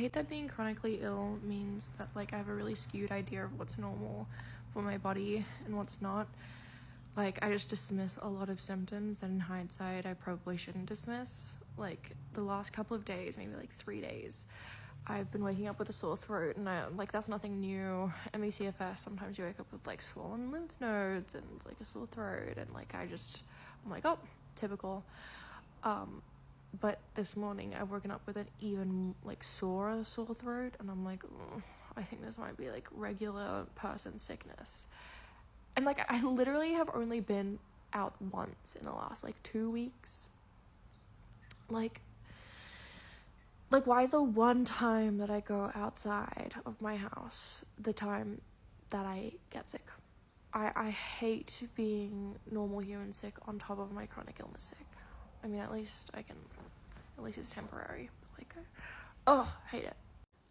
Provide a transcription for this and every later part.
hate that being chronically ill means that, like, I have a really skewed idea of what's normal for my body and what's not. Like, I just dismiss a lot of symptoms that in hindsight I probably shouldn't dismiss. Like, the last couple of days, maybe like 3 days, I've been waking up with a sore throat, and that's nothing new. ME/CFS, sometimes you wake up with, like, swollen lymph nodes and, like, a sore throat, and, like, I'm like, oh, typical. But this morning I've woken up with an even, like, sore throat, and I'm like, I think this might be, like, regular person sickness. And, like, I literally have only been out once in the last, like, 2 weeks. Like, why is the one time that I go outside of my house the time that I get sick? I hate being normal human sick on top of my chronic illness sick. I mean, at least it's temporary. Like, I hate it.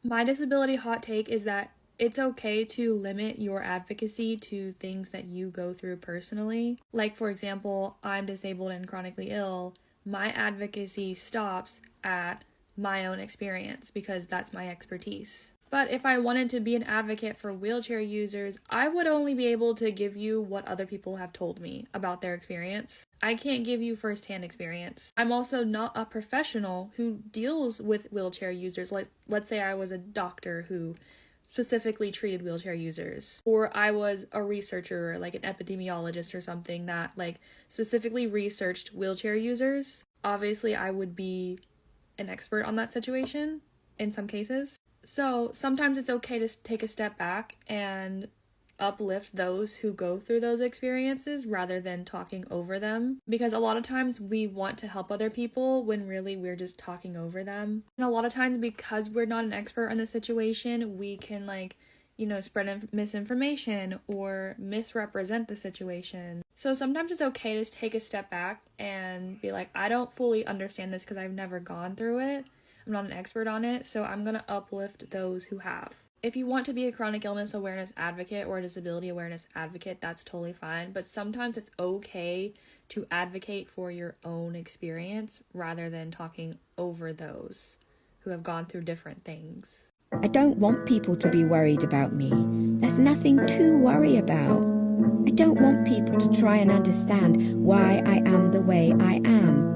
My disability hot take is that it's okay to limit your advocacy to things that you go through personally. Like, for example, I'm disabled and chronically ill. My advocacy stops at my own experience because that's my expertise. But if I wanted to be an advocate for wheelchair users, I would only be able to give you what other people have told me about their experience. I can't give you firsthand experience. I'm also not a professional who deals with wheelchair users. Like, let's say I was a doctor who specifically treated wheelchair users, or I was a researcher, like an epidemiologist or something that, like, specifically researched wheelchair users. Obviously, I would be an expert on that situation in some cases. So sometimes it's okay to take a step back and uplift those who go through those experiences rather than talking over them, because a lot of times we want to help other people when really we're just talking over them. And a lot of times, because we're not an expert on the situation, we can, like, spread misinformation or misrepresent the situation. So sometimes it's okay to take a step back and be like, I don't fully understand this because I've never gone through it. I'm not an expert on it, so I'm gonna uplift those who have. If you want to be a chronic illness awareness advocate or a disability awareness advocate, that's totally fine. But sometimes it's okay to advocate for your own experience rather than talking over those who have gone through different things. I don't want people to be worried about me. There's nothing to worry about. I don't want people to try and understand why I am the way I am.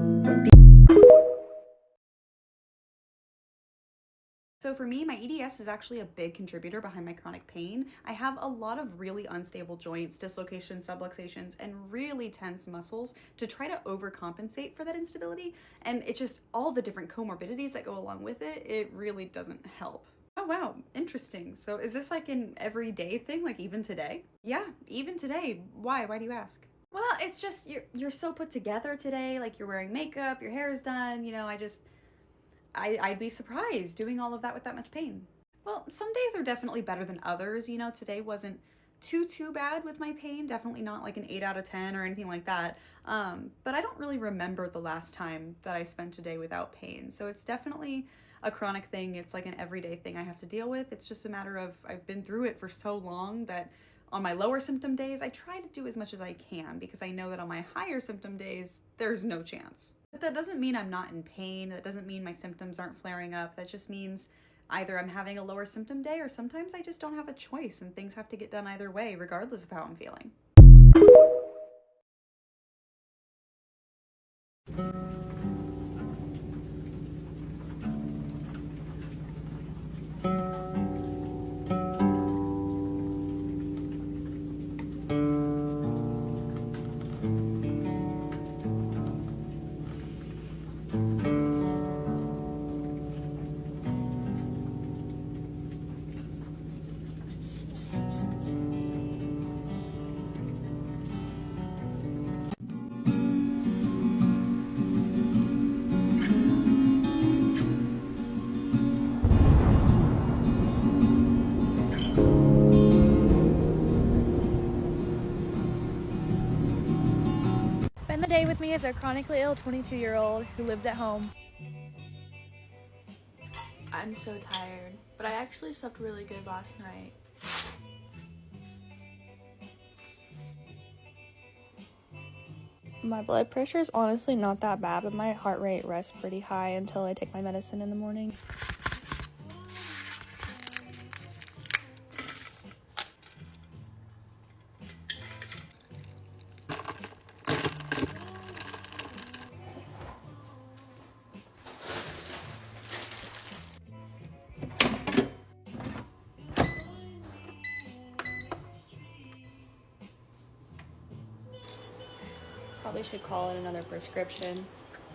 So for me, my EDS is actually a big contributor behind my chronic pain. I have a lot of really unstable joints, dislocations, subluxations, and really tense muscles to try to overcompensate for that instability. And it's just all the different comorbidities that go along with it, it really doesn't help. Oh wow, interesting. So is this like an everyday thing, like even today? Yeah, even today. Why? Why do you ask? Well, it's just you're so put together today, like you're wearing makeup, your hair is done, I'd be surprised doing all of that with that much pain. Well, some days are definitely better than others. Today wasn't too bad with my pain. Definitely not like an 8 out of 10 or anything like that. But I don't really remember the last time that I spent a day without pain. So it's definitely a chronic thing. It's like an everyday thing I have to deal with. It's just a matter of I've been through it for so long that on my lower symptom days, I try to do as much as I can because I know that on my higher symptom days, there's no chance. But that doesn't mean I'm not in pain. That doesn't mean my symptoms aren't flaring up. That just means either I'm having a lower symptom day or sometimes I just don't have a choice and things have to get done either way, regardless of how I'm feeling. Spend the day with me as a chronically ill 22-year-old who lives at home. I'm so tired, but I actually slept really good last night. My blood pressure is honestly not that bad, but my heart rate rests pretty high until I take my medicine in the morning. probably should call in another prescription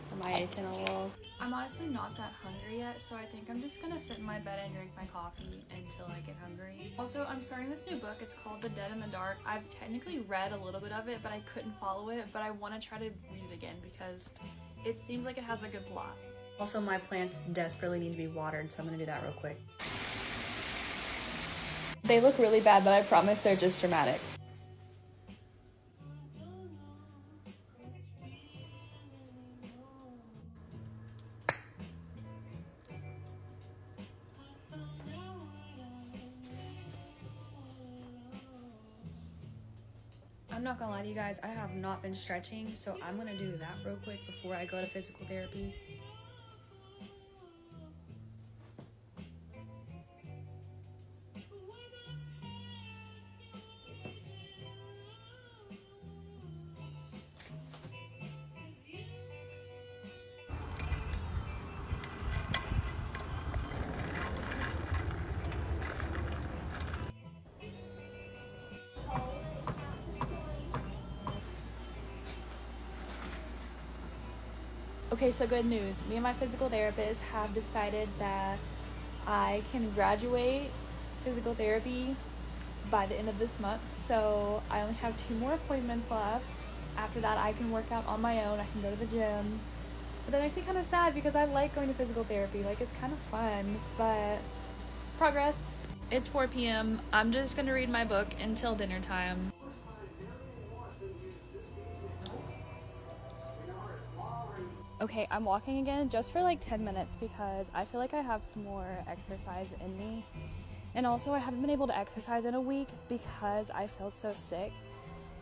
for my atenolol. I'm honestly not that hungry yet, so I think I'm just gonna sit in my bed and drink my coffee until I get hungry. Also, I'm starting this new book. It's called The Dead in the Dark. I've technically read a little bit of it, but I couldn't follow it, but I want to try to read it again because it seems like it has a good plot. Also, my plants desperately need to be watered, so I'm gonna do that real quick. They look really bad, but I promise they're just dramatic. I'm not gonna lie to you guys, I have not been stretching, so I'm gonna do that real quick before I go to physical therapy. Okay, so good news. Me and my physical therapist have decided that I can graduate physical therapy by the end of this month. So I only have 2 more appointments left. After that, I can work out on my own. I can go to the gym. But that makes me kind of sad because I like going to physical therapy. Like, it's kind of fun, but progress. It's 4 p.m. I'm just gonna read my book until dinner time. Okay, I'm walking again just for like 10 minutes because I feel like I have some more exercise in me. And also I haven't been able to exercise in a week because I felt so sick.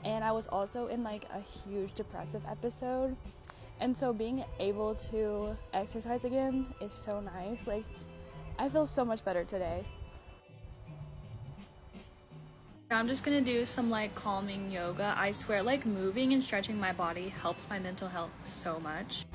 And I was also in like a huge depressive episode. And so being able to exercise again is so nice. Like, I feel so much better today. I'm just gonna do some like calming yoga. I swear, like, moving and stretching my body helps my mental health so much.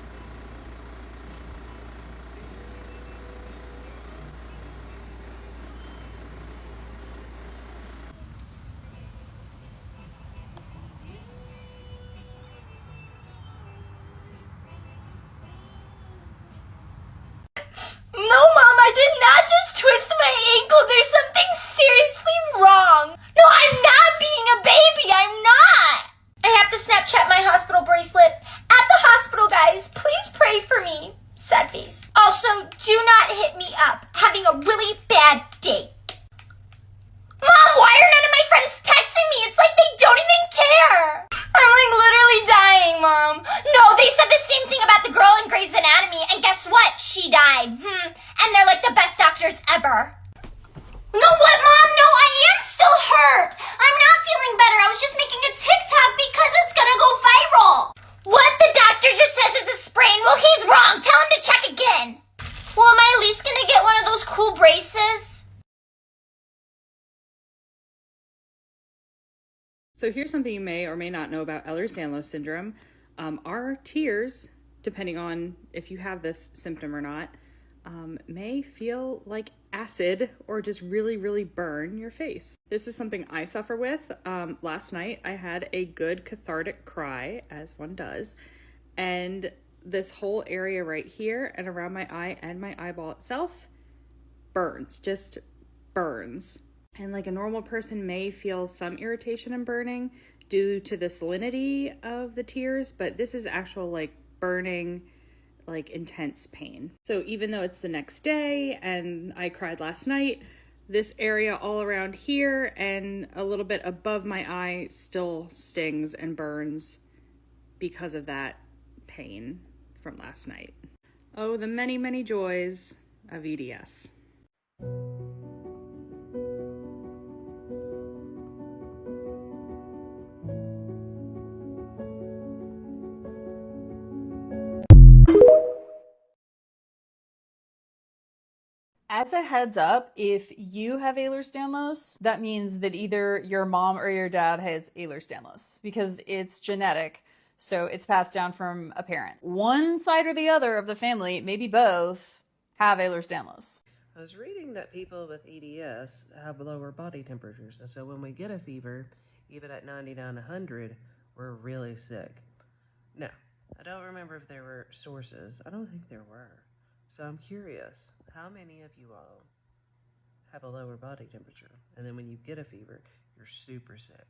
No, Mom, I did not just twist my ankle. There's something seriously wrong. No, I'm not being a baby. I'm not. I have to Snapchat my hospital bracelet. At the hospital, guys, please pray for me. Sad face. Also, do not hit me up. Having a really bad day. Mom, why are none of my friends texting me? It's like they don't even care. I'm like literally dying, Mom. No, they said the same thing about the girl in Grey's Anatomy, and guess what? She died. And they're like the best doctors ever. No, what, Mom? No, I am still hurt. I'm not feeling better. I was just making a TikTok because it's gonna go viral. What? The doctor just says it's a sprain. Well, he's wrong. Tell him to check again. Well, am I at least gonna get one of those cool braces? So here's something you may or may not know about Ehlers-Danlos syndrome. Our tears, depending on if you have this symptom or not, may feel like acid or just really, really burn your face. This is something I suffer with. Last night I had a good cathartic cry, as one does, and this whole area right here and around my eye and my eyeball itself burns, just burns. And like a normal person may feel some irritation and burning due to the salinity of the tears, but this is actual like burning, like intense pain. So even though it's the next day and I cried last night, this area all around here and a little bit above my eye still stings and burns because of that pain from last night. Oh, the many, many joys of EDS. As a heads up, if you have Ehlers-Danlos, that means that either your mom or your dad has Ehlers-Danlos because it's genetic, so it's passed down from a parent. One side or the other of the family, maybe both, have Ehlers-Danlos. I was reading that people with EDS have lower body temperatures, and so when we get a fever, even at 99, 100, we're really sick. No, I don't remember if there were sources. I don't think there were. So I'm curious, how many of you all have a lower body temperature? And then when you get a fever, you're super sick.